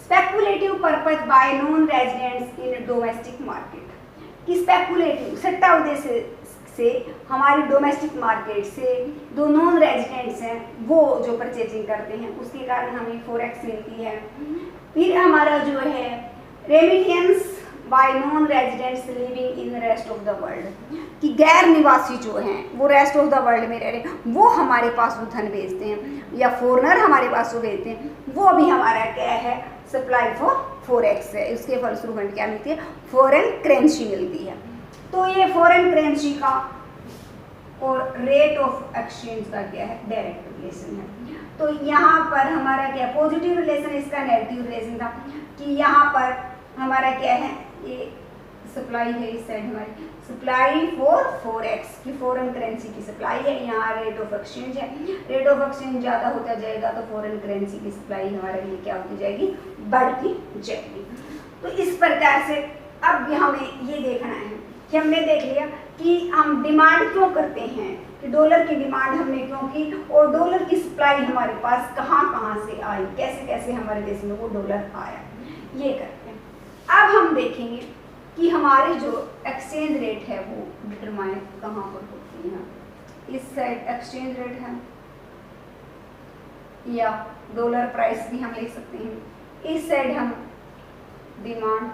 Speculative purpose bye non residents in domestic market, कि speculative सट्टा उद्देश्य से हमारी डोमेस्टिक मार्केट से जो नॉन रेजिडेंट्स हैं वो जो परचेजिंग करते हैं उसके कारण हमें फॉरेक्स मिलती है। फिर हमारा जो है remittance bye non residents living in rest of the world, कि गैर निवासी जो हैं वो रेस्ट ऑफ द वर्ल्ड में रह रहे हैं वो हमारे पास वो धन भेजते हैं या फॉरेनर हमारे पास वो भेजते हैं, वो भी हमारा क्या है सप्लाई फॉर फॉरेक्स है। उसके फलस्वरूप हमें क्या मिलती है फॉरेन करेंसी मिलती है। तो ये फॉरेन करेंसी का और रेट ऑफ एक्सचेंज का क्या है डायरेक्ट रिलेशन है। तो यहाँ पर हमारा क्या पॉजिटिव रिलेशन, इसका नेगेटिव रिलेशन था कि यहाँ पर हमारा क्या है ये सप्लाई है, इस साइड हमारी सप्लाई फॉर फॉरेक्स की फॉरेन करेंसी की सप्लाई है, यहाँ रेट ऑफ एक्सचेंज है। रेट ऑफ एक्सचेंज ज़्यादा होता जाएगा तो फॉरेन करेंसी की सप्लाई हमारे लिए क्या होती जाएगी बढ़ती जाएगी। तो इस प्रकार से अब हमें ये देखना है कि हमने देख लिया कि हम डिमांड क्यों करते हैं, कि डॉलर की डिमांड हमने क्यों की और डॉलर की सप्लाई हमारे पास कहाँ कहाँ से आई, कैसे कैसे हमारे देश में वो डॉलर आया, ये करते हैं। अब हम देखेंगे कि हमारे जो एक्सचेंज रेट है वो डिटरमाइन कहाँ पर होती है। इस साइड एक्सचेंज रेट है या डॉलर प्राइस भी हम लिख सकते हैं, इस साइड हम demand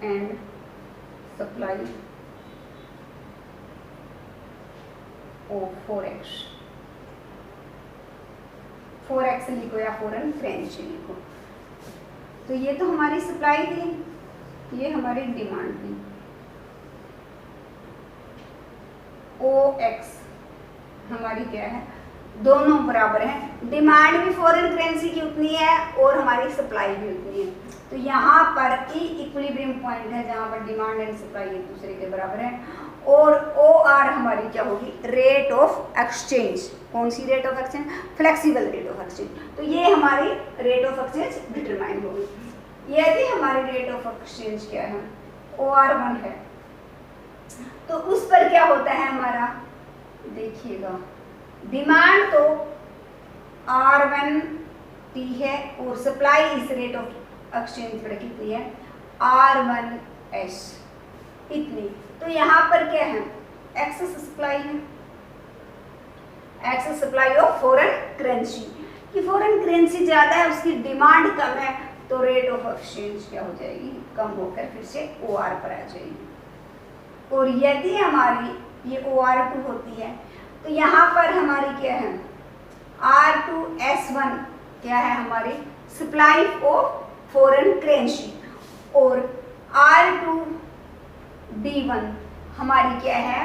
and supply of forex, forex लिखो या फॉरेन करेंसी लिखो। तो ये तो हमारी सप्लाई थी, ये हमारी डिमांड थी। OX हमारी क्या है दोनों बराबर हैं, डिमांड भी फॉरेन करेंसी की उतनी है और हमारी सप्लाई भी उतनी है। तो यहाँ पर इक्विलिब्रियम पॉइंट है जहाँ पर डिमांड एंड सप्लाई एक दूसरे के बराबर है। और OR हमारी क्या होगी रेट ऑफ एक्सचेंज, कौन सी rate of exchange flexible rate of exchange. तो ये हमारी रेट ऑफ एक्सचेंज डिटरमाइन होगी। यदि हमारी रेट ऑफ एक्सचेंज क्या है OR1 है तो उस पर क्या होता है हमारा देखिएगा डिमांड तो R1T है और सप्लाई इस रेट ऑफ एक्सचेंज पर कितनी है R1S इतनी। तो यहाँ पर क्या है एक्सेस सप्लाई है, excess supply of foreign currency, कि फॉरेन करेंसी ज़्यादा है उसकी डिमांड कम है तो रेट ऑफ एक्सचेंज क्या हो जाएगी कम होकर फिर से OR पर आ जाएगी। और यदि हमारी ये OR2 होती है तो यहाँ पर हमारी क्या है R2S1 क्या है हमारी सप्लाई ऑफ फॉरेन करेंसी और R2D1 हमारी क्या है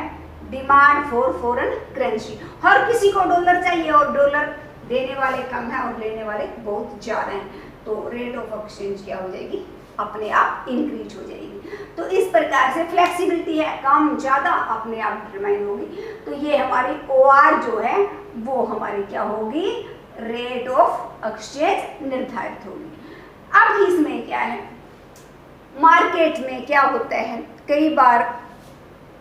डिमांड फॉर फॉरेन करेंसी। हर किसी को डॉलर चाहिए और डॉलर देने वाले कम है और लेने वाले बहुत ज़्यादा हैं, तो रेट ऑफ एक्सचेंज क्या हो जाएगी अपने आप इंक्रीज हो जाएगी। तो इस प्रकार से फ्लेक्सिबिलिटी है, कम ज़्यादा अपने आप डिटरमाइन होगी। तो ये हमारी OR जो है वो हमारी क्या होगी रेट ऑफ एक्सचेंज निर्धारित होगी। अब इसमें क्या है मार्केट में क्या होता है कई बार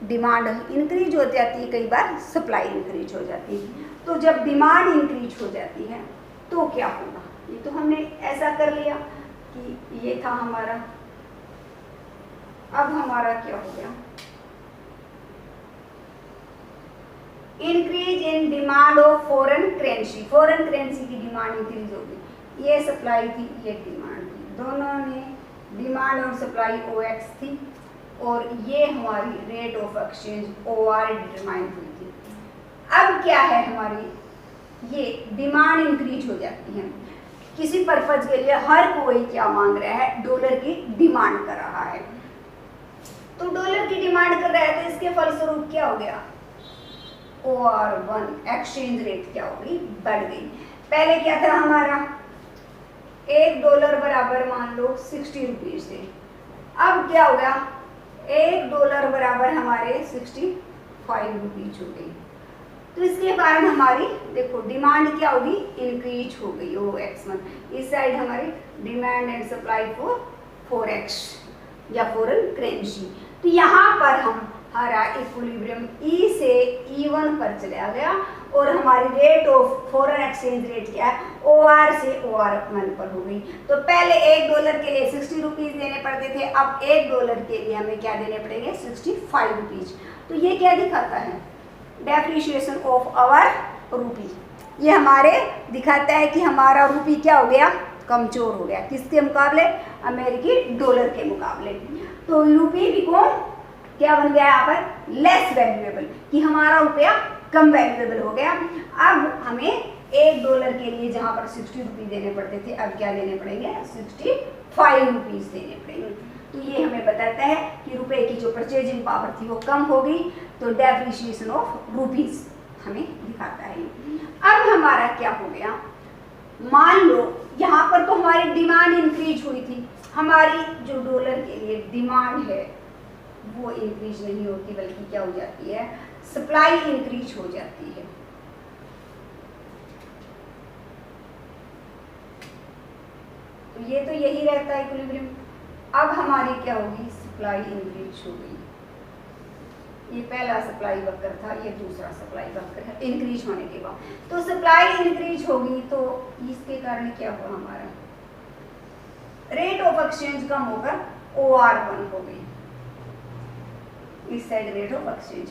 डिमांड इंक्रीज हो जाती है, कई बार सप्लाई इंक्रीज हो जाती है। तो जब डिमांड इंक्रीज हो जाती है तो क्या होगा, ये तो हमने ऐसा कर लिया कि ये था हमारा। अब हमारा क्या हो गया increase in demand of foreign currency, foreign currency की डिमांड इंक्रीज होगी। ये सप्लाई थी ये डिमांड थी, दोनों ने डिमांड और सप्लाई OX थी और ये हमारी rate of exchange OR determine हुई थी। अब क्या है हमारी ये डिमांड इंक्रीज हो जाती है किसी पर्पज के लिए, हर कोई क्या मांग रहा है डॉलर की डिमांड कर रहा है। तो डॉलर की डिमांड कर रहा है तो इसके फलस्वरूप क्या हो गया OR1 एक्सचेंज रेट क्या हो गई बढ़ गई। पहले क्या था हमारा $1 बराबर मान लो 60 रुपीज थे, अब क्या हो गया $1 बराबर हमारे 65 रुपीज हो गई। तो इसके कारण हमारी देखो डिमांड क्या होगी इंक्रीज हो गई OX1। इस साइड हमारी demand and supply for forex या फॉरेन करेंसी। तो यहाँ पर हम हमारा इक्विलिब्रियम E से E1 पर चला गया और हमारी rate of foreign exchange rate क्या है, OR से OR1 पर हो गई। तो पहले $1 के लिए 60 रुपीज़ देने पड़ते थे, अब $1 के लिए हमें क्या देने पड़ेंगे, 65 रुपीज़। तो ये क्या दिखाता है, डेप्रिशिएशन ऑफ आवर रूपी। ये हमारे दिखाता है कि हमारा रूपी क्या हो गया, कमजोर हो गया, किसके मुकाबले, अमेरिकी डॉलर के मुकाबले। तो रूपी बिकॉम क्या बन गया यहाँ पर, लेस वैल्यूएबल, कि हमारा रुपया कम वैल्यूएबल हो गया। अब हमें $1 के लिए जहाँ पर 60 रुपीज़ देने पड़ते थे, अब क्या देने पड़ेंगे, 65 रुपीज़ देने पड़ेंगे। तो ये हमें बताता है कि रुपए की जो परचेजिंग पावर थी वो कम हो गई। तो डेप्रिशिएशन ऑफ रुपीज़ हमें दिखाता है। अब हमारा क्या हो गया, मान लो यहाँ पर तो हमारी डिमांड इंक्रीज हुई थी, हमारी जो डॉलर के लिए डिमांड है वो इंक्रीज नहीं होती, बल्कि क्या हो जाती है, सप्लाई इंक्रीज हो जाती है। तो ये तो यही रहता है इक्विलिब्रियम। अब हमारी क्या होगी, सप्लाई इंक्रीज हो गई। ये पहला सप्लाई वक्र था, ये दूसरा सप्लाई वक्र है इंक्रीज होने के बाद। तो सप्लाई इंक्रीज होगी तो इसके कारण क्या हुआ, हमारा रेट ऑफ एक्सचेंज कम होकर OR1 हो गई, इस साइड रेट ऑफ एक्सचेंज।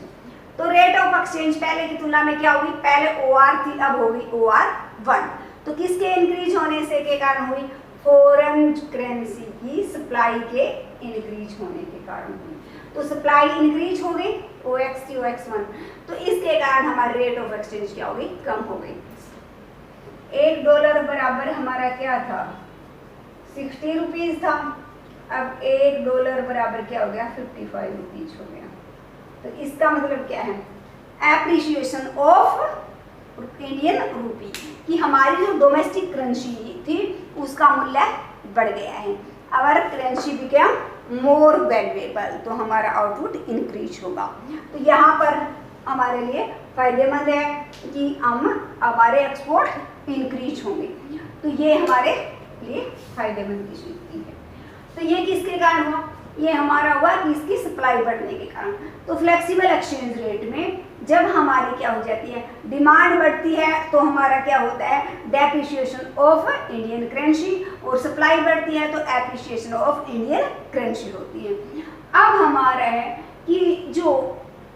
तो रेट ऑफ एक्सचेंज पहले की तुलना में क्या होगी, पहले OR थी, अब हो गई OR1। तो किसके इंक्रीज होने से के कारण हुई, फॉरेन करेंसी की सप्लाई के इंक्रीज होने के कारण हुई। तो सप्लाई इंक्रीज हो गई, OX थी OX1, तो इसके कारण हमारी रेट ऑफ एक्सचेंज क्या हो गई, कम हो गई। $1 बराबर हमारा क्या था, 60 रुपीज़ था, अब $1 बराबर क्या हो गया, 55 रुपीज़ हो गया। तो इसका मतलब क्या है, एप्रिशिएशन ऑफ इंडियन रूपी, कि हमारी जो डोमेस्टिक करेंसी थी उसका मूल्य बढ़ गया है। अवर करेंसी बिकम मोर वैल्यूएबल, तो हमारा आउटपुट इंक्रीज होगा। तो यहाँ पर हमारे लिए फायदेमंद है कि हमारे एक्सपोर्ट इंक्रीज होंगे, तो ये हमारे लिए फायदेमंद की स्थिति है। तो ये किसके कारण हुआ, ये हमारा हुआ कि इसकी सप्लाई बढ़ने के कारण। तो फ्लेक्सिबल एक्सचेंज रेट में जब हमारी क्या हो जाती है, डिमांड बढ़ती है, तो हमारा क्या होता है, डेप्रिशिएशन ऑफ इंडियन करेंसी, और सप्लाई बढ़ती है तो एप्रिशिएशन ऑफ इंडियन करेंसी होती है। अब हमारा है कि जो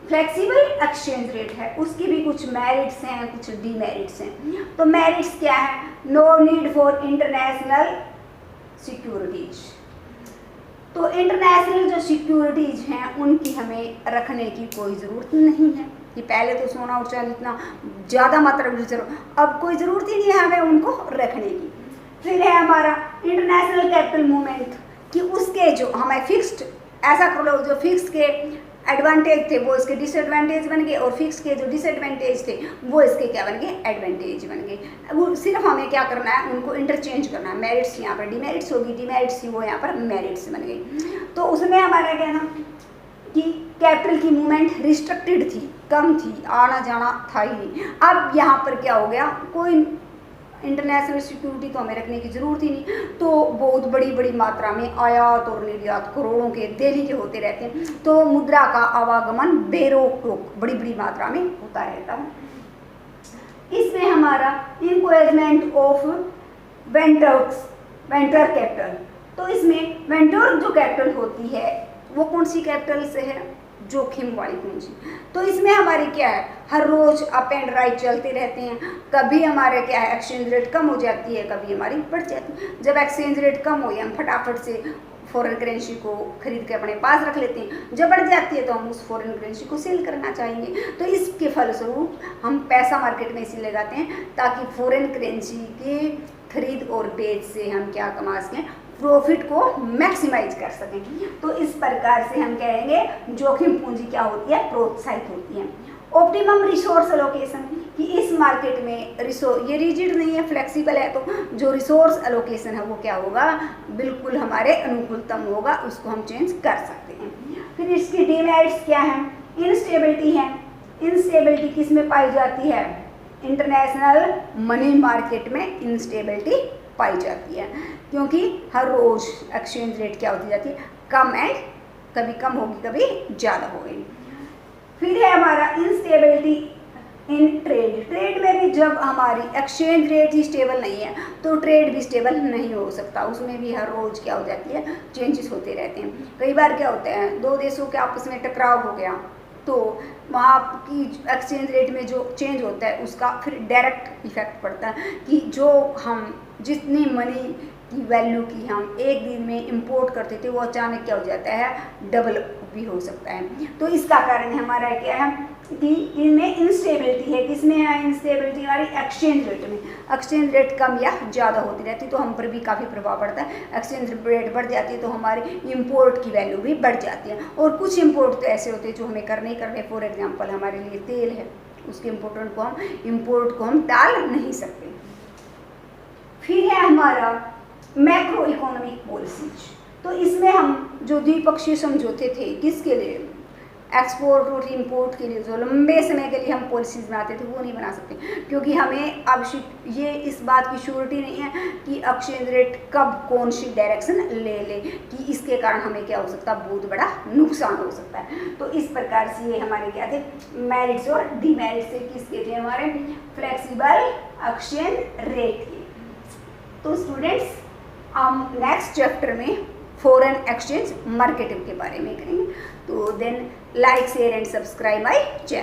फ्लेक्सिबल एक्सचेंज रेट है उसकी भी कुछ मेरिट्स हैं, कुछ डीमेरिट्स हैं। तो मेरिट्स क्या है, no need for international securities. तो इंटरनेशनल जो सिक्योरिटीज हैं उनकी हमें रखने की कोई ज़रूरत नहीं है, कि पहले तो सोना और चांदी इतना ज़्यादा मात्रा में चलो, अब कोई ज़रूरत ही नहीं है हमें उनको रखने की। फिर है हमारा इंटरनेशनल कैपिटल मूवमेंट, कि उसके जो हमें फिक्स्ड, ऐसा कर लो जो फिक्स के एडवांटेज थे वो इसके डिसएडवांटेज बन गए, और फिक्स के जो डिसएडवांटेज थे वो इसके क्या बन गए, एडवांटेज बन गए। वो सिर्फ हमें क्या करना है, उनको इंटरचेंज करना है। मेरिट्स यहाँ पर डिमेरिट्स होगी, डिमेरिट्स थी वो यहाँ पर मेरिट्स बन गई। तो उसमें हमारा क्या था कि कैपिटल की मूवमेंट रिस्ट्रिक्टेड थी, कम थी, आना जाना था ही नहीं। अब यहाँ पर क्या हो गया, कोई इंटरनेशनल सिक्योरिटी तो हमें रखने की ज़रूरत ही नहीं, तो बहुत बड़ी बड़ी मात्रा में आयात और निर्यात करोड़ों के डेली के होते रहते हैं, तो मुद्रा का आवागमन बेरोक टोक बड़ी बड़ी मात्रा में होता रहता है। इसमें हमारा इंकरेजमेंट ऑफ वेंचर कैपिटल, तो इसमें वेंचर जो कैपिटल होती है वो कौन सी कैपिटल से है, जोखिम वाली पूंजी। तो इसमें हमारी क्या है, हर रोज अप एंड राइट चलते रहते हैं। कभी हमारे क्या है, एक्सचेंज रेट कम हो जाती है, कभी हमारी बढ़ जाती है। जब एक्सचेंज रेट कम हो हम फटाफट से फॉरेन करेंसी को खरीद के अपने पास रख लेते हैं, जब बढ़ जाती है तो हम उस फॉरेन करेंसी को सेल करना चाहेंगे। तो इसके फलस्वरूप हम पैसा मार्केट में इसीलिए लगाते हैं ताकि फॉरेन करेंसी की खरीद और बेच से हम क्या कमा सकें, प्रॉफिट को मैक्सिमाइज कर सकें। तो इस प्रकार से हम कहेंगे जोखिम पूंजी क्या होती है, प्रोत्साहित होती है। ऑप्टिमम रिसोर्स एलोकेशन, कि इस मार्केट में ये रिजिड नहीं है, फ्लेक्सिबल है, तो जो रिसोर्स एलोकेशन है वो क्या होगा, बिल्कुल हमारे अनुकूलतम होगा, उसको हम चेंज कर सकते हैं। फिर इसकी डीमेरिट्स क्या है, इनस्टेबिलिटी है। इनस्टेबिलिटी किस में पाई जाती है, इंटरनेशनल मनी मार्केट में इनस्टेबिलिटी पाई जाती है, क्योंकि हर रोज एक्सचेंज रेट क्या होती जाती है, कम एंड कभी कम होगी कभी ज़्यादा होगी। फिर है हमारा इंस्टेबिलिटी इन ट्रेड, ट्रेड में भी जब हमारी एक्सचेंज रेट ही स्टेबल नहीं है तो ट्रेड भी स्टेबल नहीं हो सकता, उसमें भी हर रोज़ क्या हो जाती है, चेंजेस होते रहते हैं। कई बार क्या होता है, दो देशों के आपस में टकराव हो गया तो वहाँ की एक्सचेंज रेट में जो चेंज होता है उसका फिर डायरेक्ट इफेक्ट पड़ता है कि जो हम जितनी मनी की वैल्यू की हम एक दिन में इंपोर्ट करते थे वो अचानक क्या हो जाता है, डबल भी हो सकता है। तो इसका कारण हमारा क्या है कि इनमें इंस्टेबिलिटी है। किसमें है इंस्टेबिलिटी? हमारी एक्सचेंज रेट में। एक्सचेंज रेट कम या ज़्यादा होती रहती है तो हम पर भी काफ़ी प्रभाव पड़ता है। एक्सचेंज रेट बढ़ जाती है तो हमारी इंपोर्ट की वैल्यू भी बढ़ जाती है। और कुछ इंपोर्ट तो ऐसे होते हैं जो हमें करने ही करने, फॉर एग्जाम्पल हमारे लिए तेल है, उसके इम्पोर्ट को हम टाल नहीं सकते। फिर है हमारा मैक्रो इकोनॉमिक पॉलिसीज। तो इसमें हम जो द्विपक्षीय समझौते थे किसके लिए, एक्सपोर्ट और इंपोर्ट के लिए, जो लंबे समय के लिए हम पॉलिसीज बनाते थे वो नहीं बना सकते क्योंकि हमें अब ये इस बात की श्योरिटी नहीं है कि एक्सचेंज रेट कब कौन सी डायरेक्शन ले ले कि इसके कारण हमें क्या हो सकता है, बहुत बड़ा नुकसान हो सकता है। तो इस प्रकार से ये हमारे क्या थे, मेरिट्स और डीमेरिट्स से किसके थे, हमारे फ्लेक्सिबल एक्सचेंज रेट के। तो स्टूडेंट्स हम नेक्स्ट चैप्टर में फॉरेन एक्सचेंज मार्केटिंग के बारे में करेंगे। तो then like share and subscribe my channel.